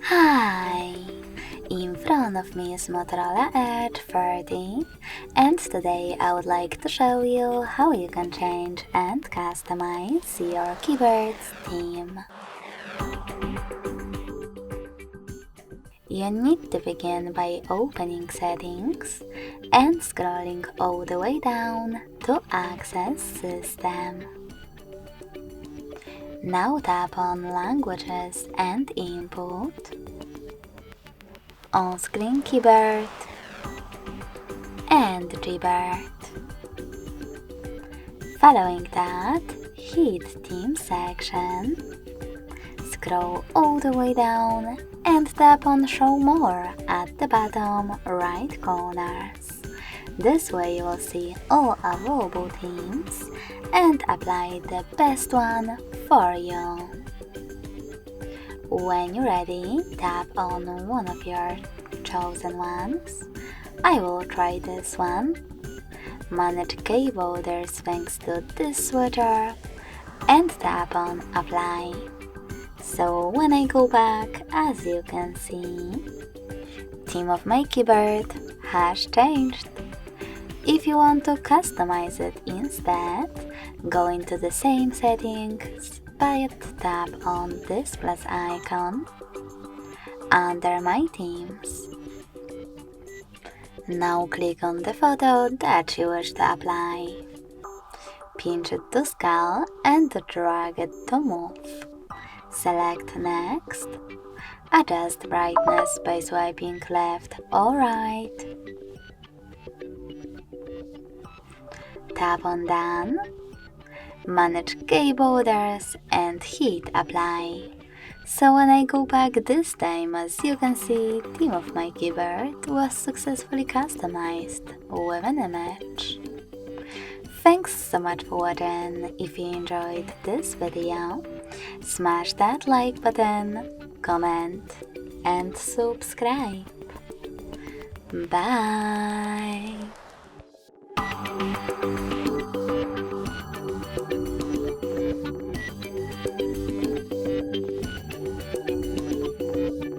Hi! In front of me is Motorola Edge 30, and today I would like to show you how you can change and customize your keyboard's theme. You need to begin by opening Settings and scrolling all the way down to access System. Now tap on Languages and Input, On-Screen Keyboard, and Keyboard. Following that, hit Theme section, scroll all the way down and tap on Show More at the bottom right corners. This way you will see all available themes and apply the best one for you. When you're ready, tap on one of your chosen ones. I will try this one. Manage key borders thanks to this switcher and tap on Apply. So when I go back, as you can see, theme of my keyboard has changed. If you want to customize it instead, go into the same settings, but tap on this plus icon under My Themes. Now click on the photo that you wish to apply. Pinch it to scale and drag it to move. Select Next. Adjust brightness by swiping left or right. Tap on Done. Manage key borders and hit Apply. So when I go back this time, as you can see, theme of my keyboard was successfully customized with an image. Thanks so much for watching. If you enjoyed this video, smash that like button, comment and subscribe. Bye!